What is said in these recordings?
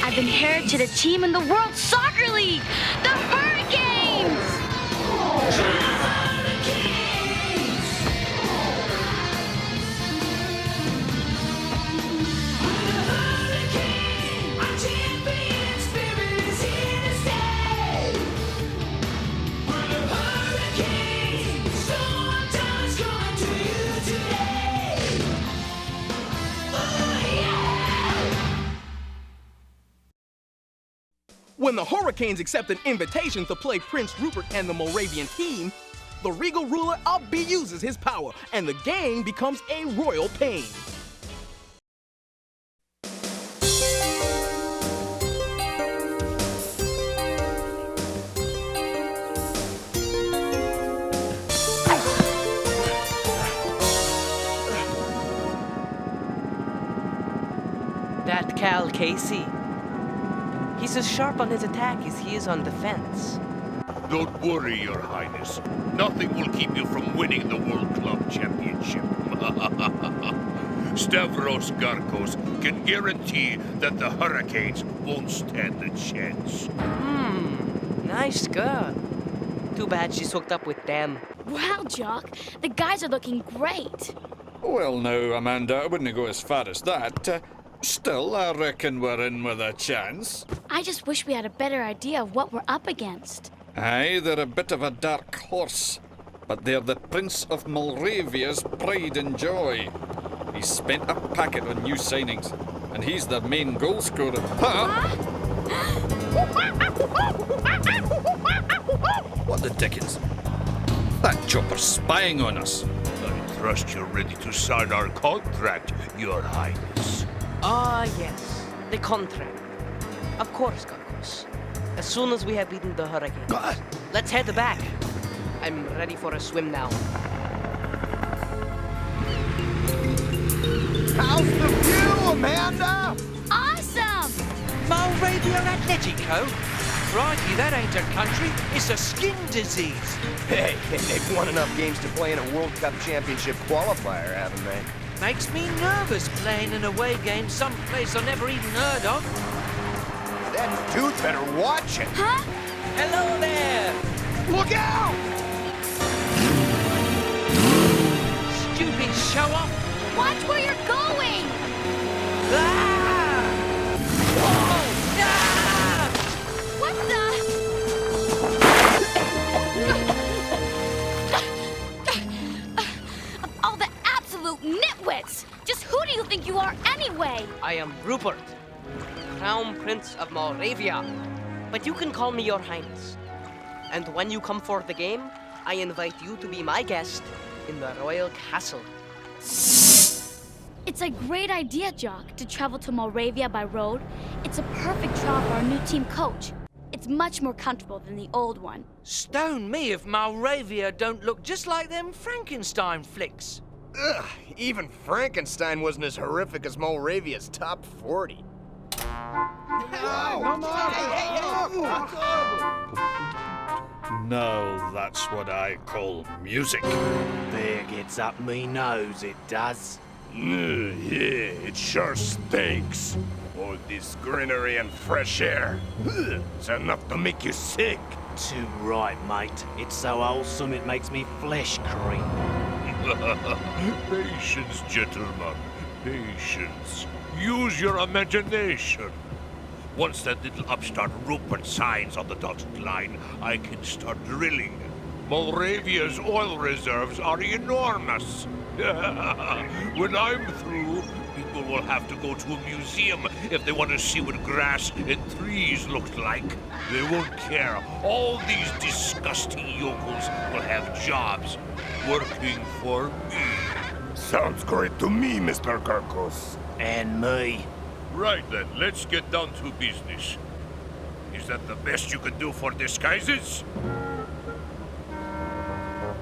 I've inherited a team in the World Soccer League, the Hurricanes! When the Hurricanes accept an invitation to play Prince Rupert and the Moravian team, the regal ruler abuses his power, and the game becomes a royal pain. That Cal Casey. He's as sharp on his attack as he is on defense. Don't worry, Your Highness. Nothing will keep you from winning the World Club Championship. Stavros Garkos can guarantee that the Hurricanes won't stand a chance. Nice girl. Too bad she's hooked up with them. Wow, Jock, the guys are looking great. Well, now, Amanda, I wouldn't go as far as that. Still, I reckon we're in with a chance. I just wish we had a better idea of what we're up against. Aye, they're a bit of a dark horse, but they're the Prince of Molravia's pride and joy. He's spent a packet on new signings, and he's the main goal scorer. What the dickens? That chopper's spying on us. I trust you're ready to sign our contract, Your Highness. Ah, yes. The contract. Of course, Garkos. As soon as we have beaten the Hurricane. Let's head back. I'm ready for a swim now. How's the view, Amanda? Awesome! Moravia Atletico? Crikey, that ain't a country, it's a skin disease. Hey, they've won enough games to play in a World Cup Championship qualifier, haven't they? Makes me nervous playing an away game someplace I never even heard of. That dude better watch it. Huh? Hello there! Look out! Stupid show-off. Watch where you're going! Ah! Oh, ah! What the? Of all the absolute nitwits! Just who do you think you are anyway? I am Rupert, Crown Prince of Moravia. But you can call me Your Highness. And when you come for the game, I invite you to be my guest in the royal castle. It's a great idea, Jock, to travel to Moravia by road. It's a perfect job for our new team coach. It's much more comfortable than the old one. Stone me if Moravia don't look just like them Frankenstein flicks. Ugh, even Frankenstein wasn't as horrific as Moravia's top 40. Now that's what I call music. Beer gets up me nose, it does. Yeah, it sure stinks. All this greenery and fresh air. It's enough to make you sick. Too right, mate. It's so wholesome it makes me flesh creep. Patience, gentlemen. Patience. Use your imagination. Once that little upstart Rupert signs on the dotted line, I can start drilling. Moravia's oil reserves are enormous. When I'm through, people will have to go to a museum if they want to see what grass and trees looked like. They won't care. All these disgusting yokels will have jobs working for me. Sounds great to me, Mr. Garkos. And me. Right then, let's get down to business. Is that the best you can do for disguises?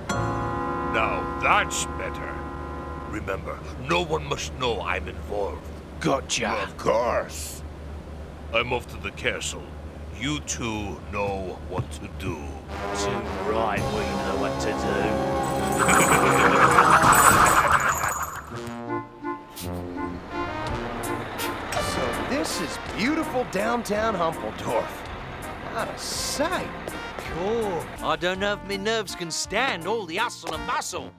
Now that's better. Remember, no one must know I'm involved. Gotcha. Of course. I'm off to the castle. You two know what to do. Too right, we know what to do. So this This is beautiful downtown Humpledorf. Out of sight. Cool. I don't know if my nerves can stand all the hustle and bustle.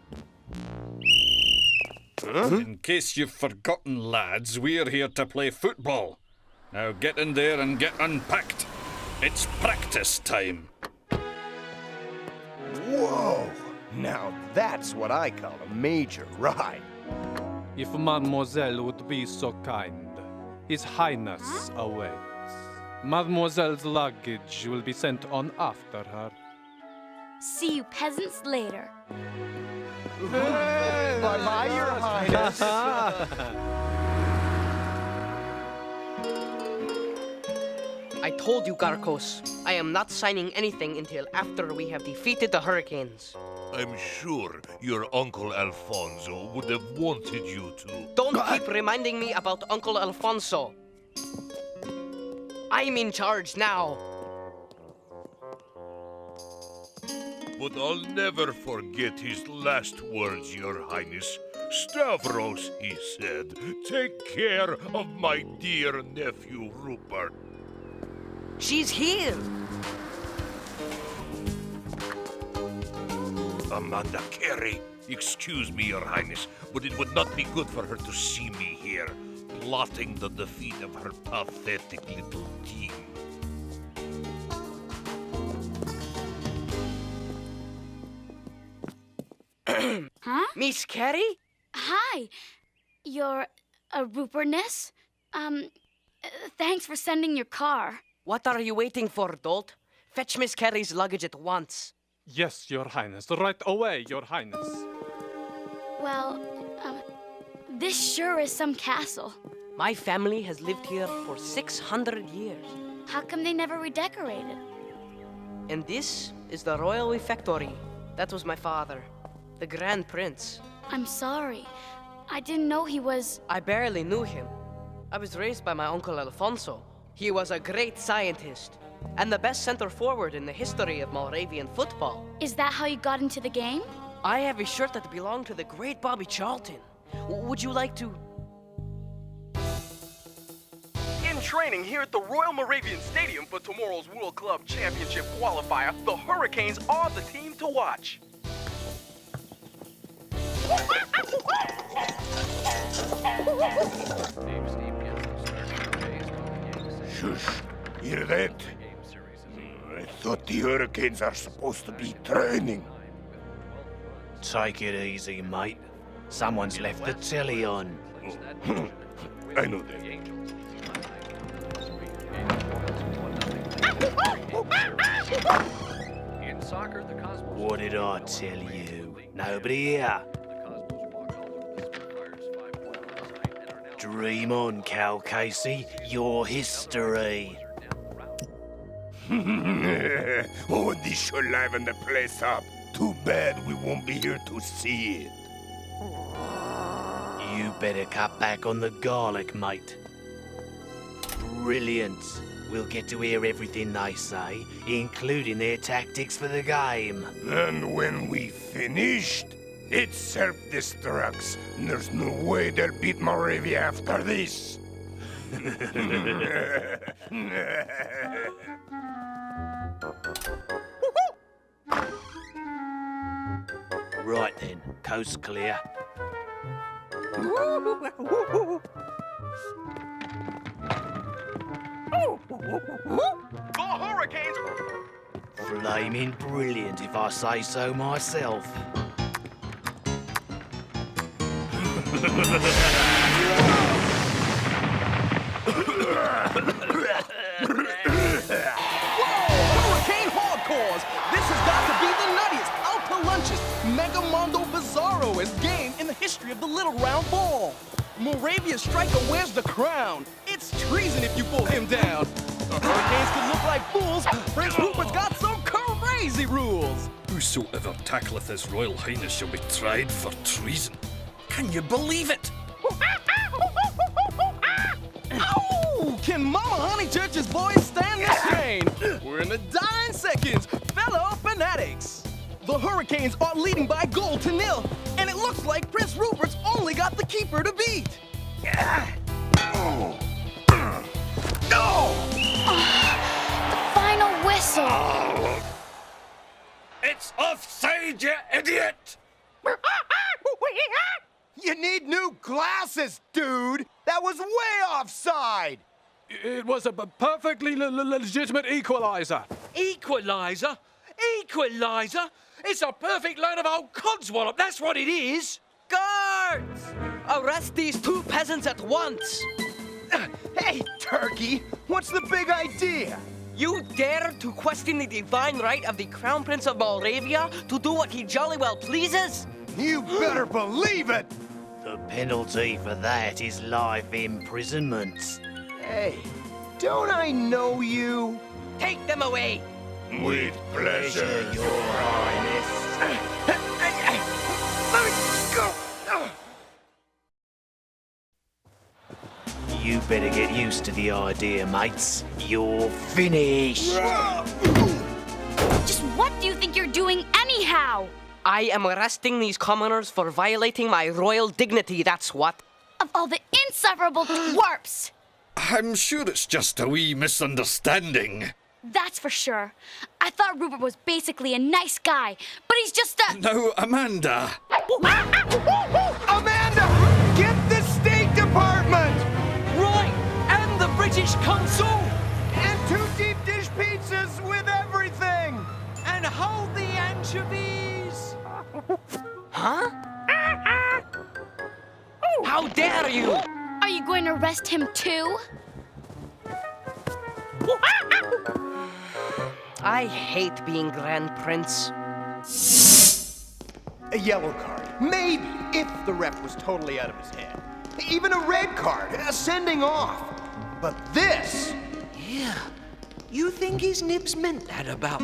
In case you've forgotten, lads, we're here to play football. Now get in there and get unpacked. It's practice time. Whoa! Now that's what I call a major ride. If Mademoiselle would be so kind, His Highness awaits. Mademoiselle's luggage will be sent on after her. See you peasants later. Bye-bye, Your Highness. I told you, Garcos, I am not signing anything until after we have defeated the Hurricanes. I'm sure your Uncle Alfonso would have wanted you to. Don't keep reminding me about Uncle Alfonso. I'm in charge now. But I'll never forget his last words, Your Highness. Stavros, he said, take care of my dear nephew Rupert. She's here. Amanda Carey, excuse me, Your Highness, but it would not be good for her to see me here, plotting the defeat of her pathetic little team. Huh? Miss Carey? Hi. You're a Rupertness? Thanks for sending your car. What are you waiting for, Dolt? Fetch Miss Carey's luggage at once. Yes, Your Highness. Right away, Your Highness. Well, this sure is some castle. My family has lived here for 600 years. How come they never redecorated? And this is the royal refectory. That was my father, the Grand Prince. I'm sorry. I didn't know he was... I barely knew him. I was raised by my uncle Alfonso. He was a great scientist and the best center forward in the history of Moravian football. Is that how you got into the game? I have a shirt that belonged to the great Bobby Charlton. Would you like to... In training here at the Royal Moravian Stadium for tomorrow's World Club Championship qualifier, the Hurricanes are the team to watch. Shush. Hear that? I thought the Hurricanes are supposed to be training. Take it easy, mate. Someone's left the telly on. I know that. What did I tell you? Nobody here. Dream on, Cal Casey. Your history. Oh, this should liven the place up. Too bad we won't be here to see it. You better cut back on the garlic, mate. Brilliant. We'll get to hear everything they say, including their tactics for the game. And when we finished, it self-destructs. There's no way they'll beat Moravia after this. Right then, coast clear. The Hurricanes... Flaming brilliant, if I say so myself. Hurricane Hardcores! This has got to be the nuttiest, out to lunches, Mega Mondo Bizarroest game in the history of the little round ball. Moravia's striker wears the crown. It's treason if you pull him down. The Hurricanes can look like fools. Prince Rupert's got some crazy rules. Whosoever tackleth His Royal Highness shall be tried for treason. Can you believe it? Ow! Can Mama Honeychurch's boys stand this strain? We're in the dying seconds, fellow fanatics. The Hurricanes are leading by goal to nil, and it looks like Prince Rupert's only got the keeper to beat. Offside, you idiot! You need new glasses, dude! That was way offside! It was a perfectly legitimate equalizer. Equalizer? Equalizer? It's a perfect load of old codswallop, that's what it is! Guards! Arrest these two peasants at once! Hey, Turkey, what's the big idea? You dare to question the divine right of the Crown Prince of Moravia to do what he jolly well pleases? You better believe it! The penalty for that is life imprisonment. Hey, don't I know you? Take them away! With pleasure, Your Highness. Let me go! You better get used to the idea, mates. You're finished. Just what do you think you're doing anyhow? I am arresting these commoners for violating my royal dignity, that's what. Of all the insufferable twerps! I'm sure it's just a wee misunderstanding. That's for sure. I thought Rupert was basically a nice guy, but he's just a... Now, Amanda. Amanda! Get the State Department! Right! And the British Consul! And 2 deep dish pizzas with everything! And hold the anchovies! Huh? How dare you! Are you going to arrest him too? I hate being Grand Prince. A yellow card. Maybe, if the ref was totally out of his head. Even a red card, a sending off. But this... Yeah. You think his nibs meant that about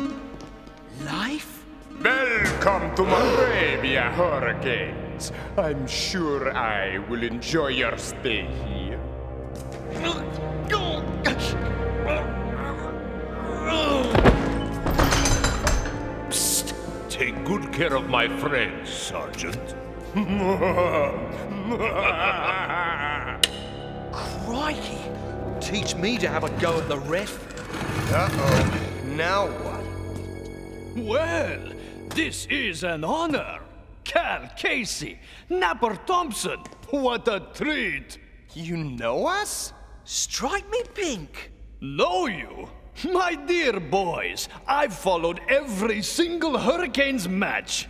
life? Welcome to Moravia, Hurricanes. I'm sure I will enjoy your stay here. Psst! Take good care of my friends, Sergeant. Crikey! Teach me to have a go at the ref. Uh-oh. Now what? Well, this is an honor. Cal Casey, Napper Thompson, what a treat. You know us? Strike me pink. Know you? My dear boys, I've followed every single Hurricanes match.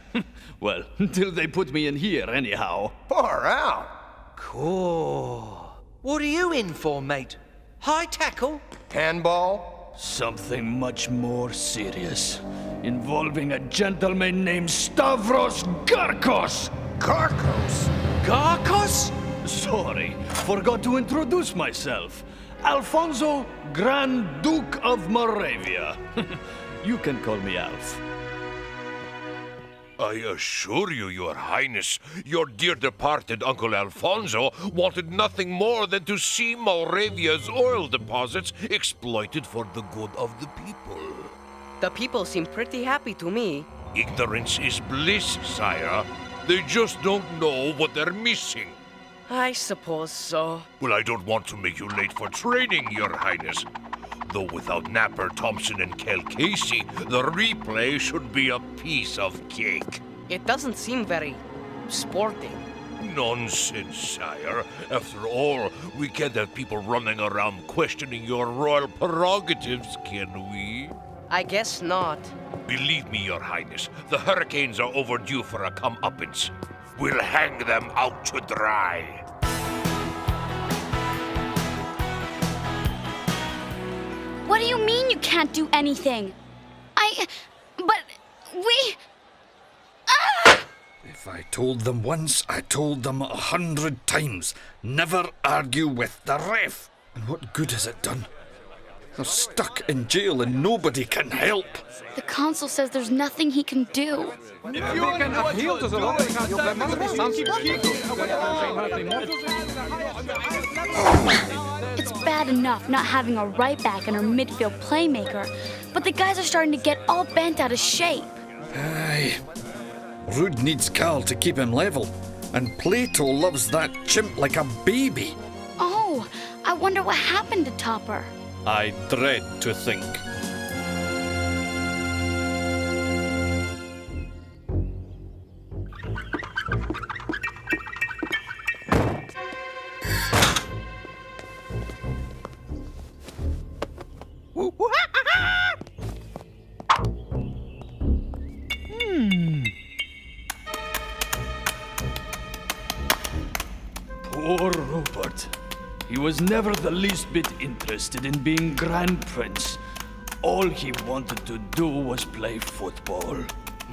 Well, until they put me in here, anyhow. Far out. Cool. What are you in for, mate? High tackle? Handball? Something much more serious, involving a gentleman named Stavros Garkos. Carcos? Garkos? Sorry, forgot to introduce myself. Alfonso, Grand Duke of Moravia. You can call me Alf. I assure you, Your Highness, your dear departed Uncle Alfonso wanted nothing more than to see Moravia's oil deposits exploited for the good of the people. The people seem pretty happy to me. Ignorance is bliss, sire. They just don't know what they're missing. I suppose so. Well, I don't want to make you late for training, Your Highness. Though without Napper, Thompson, and Kel Casey, the replay should be a piece of cake. It doesn't seem very sporting. Nonsense, sire. After all, we can't have people running around questioning your royal prerogatives, can we? I guess not. Believe me, Your Highness, the Hurricanes are overdue for a comeuppance. We'll hang them out to dry. What do you mean you can't do anything? But we... If I told them once, I told them 100 times. Never argue with the ref. And what good has it done? They're stuck in jail and nobody can help. The consul says there's nothing he can do. It's bad enough not having a right back and our midfield playmaker, but the guys are starting to get all bent out of shape. Aye. Rude needs Cal to keep him level, and Plato loves that chimp like a baby. Oh, I wonder what happened to Topper. I dread to think. Poor Rupert. He was never the least bit interested in being Grand Prince. All he wanted to do was play football.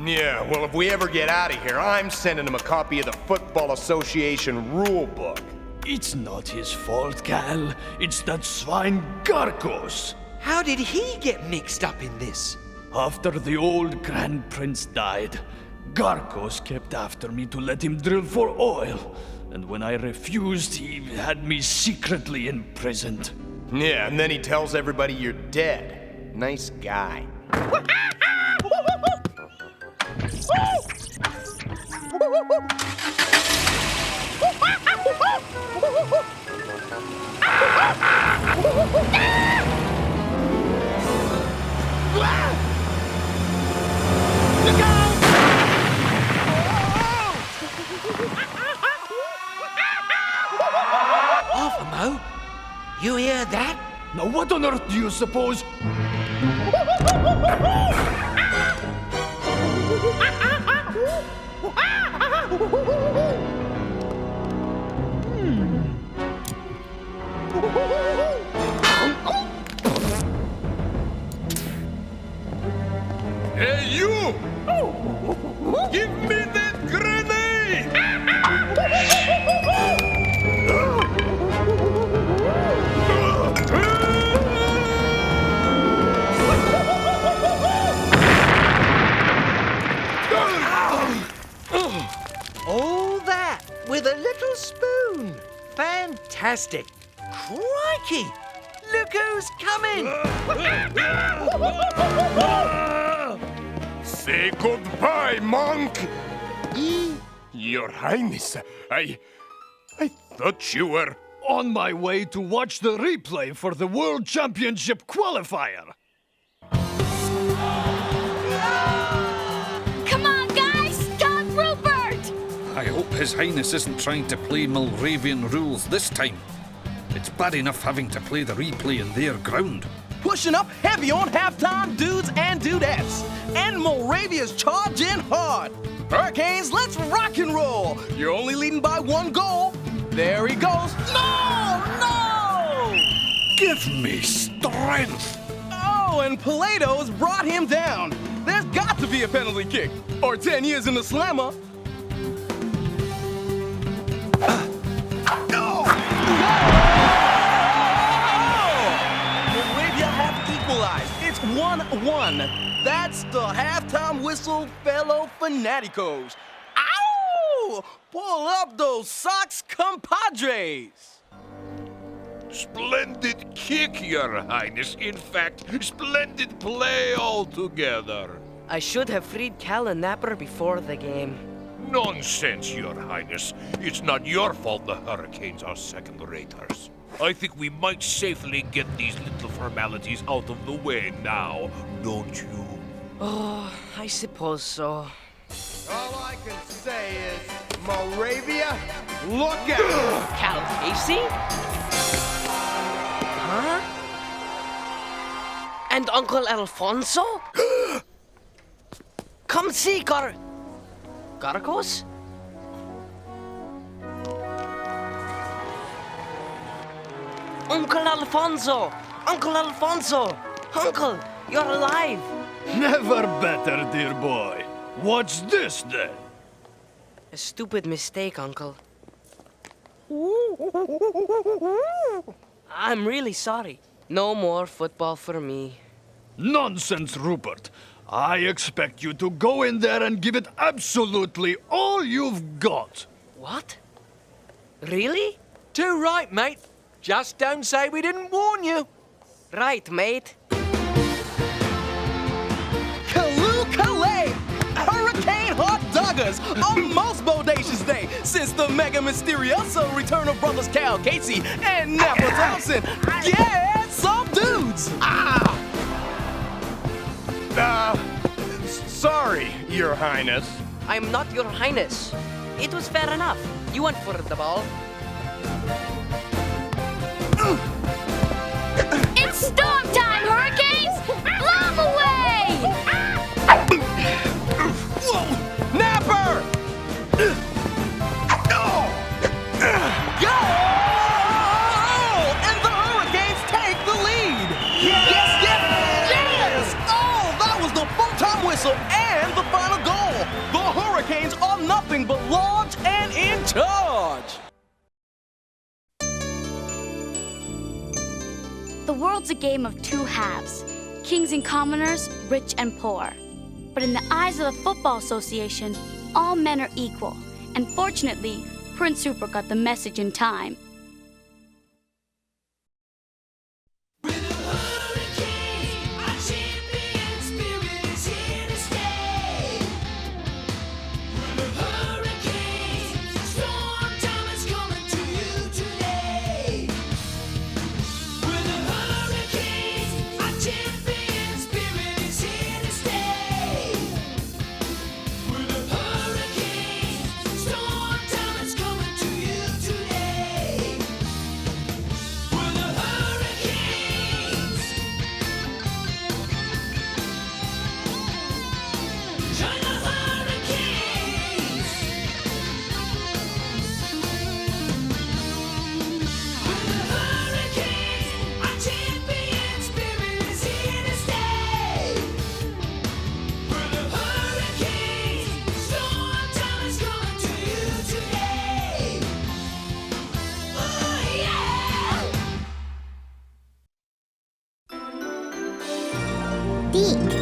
Yeah, well, if we ever get out of here, I'm sending him a copy of the Football Association rule book. It's not his fault, Cal. It's that swine Garcos. How did he get mixed up in this? After the old Grand Prince died, Garcos kept after me to let him drill for oil. And when I refused, he had me secretly imprisoned. Yeah, and then he tells everybody you're dead. Nice guy. Mo, you hear that? Now what on earth do you suppose? Hey, you! Give me that grenade! All that with a little spoon. Fantastic. Crikey! Look who's coming! Say goodbye, monk! Your Highness, I thought you were... On my way to watch the replay for the World Championship qualifier. Come on, guys! Stop Rupert! I hope His Highness isn't trying to play Malravian rules this time. It's bad enough having to play the replay in their ground. Pushing up heavy on halftime dudes and dudettes. And Moravia's charging hard. Hurricanes, let's rock and roll. You're only leading by one goal. There he goes. No! No! Give me strength! Oh, and Plato's brought him down. There's got to be a penalty kick. Or 10 years in the slammer. Moravia have equalized. It's 1-1. That's the halftime whistle, fellow fanaticos. Ow! Pull up those socks, compadres. Splendid kick, Your Highness. In fact, splendid play altogether. I should have freed Cal and Napper before the game. Nonsense, Your Highness. It's not your fault the Hurricanes are second-raters. I think we might safely get these little formalities out of the way now, don't you? Oh, I suppose so. All I can say is, Moravia, look out! Cal Casey? Huh? And Uncle Alfonso? Come see, Garcos? Uncle Alfonso! Uncle Alfonso! Uncle, you're alive! Never better, dear boy. What's this, then? A stupid mistake, Uncle. I'm really sorry. No more football for me. Nonsense, Rupert. I expect you to go in there and give it absolutely all you've got. What? Really? Too right, mate. Just don't say we didn't warn you. Right, mate. Kaloo-Kalay! Hurricane hot doggers! A most bodacious day since the mega mysterioso return of brothers Cal Casey and Napper Thompson. Yeah, some dudes! Sorry, Your Highness. I'm not your highness. It was fair enough. You went for the ball. It's storm time, Hurricane! Yes! Oh, that was the full-time whistle and the final goal. The Hurricanes are nothing but large and in charge. The world's a game of two halves, kings and commoners, rich and poor. But in the eyes of the Football Association, all men are equal. And fortunately, Prince Rupert got the message in time. Deek.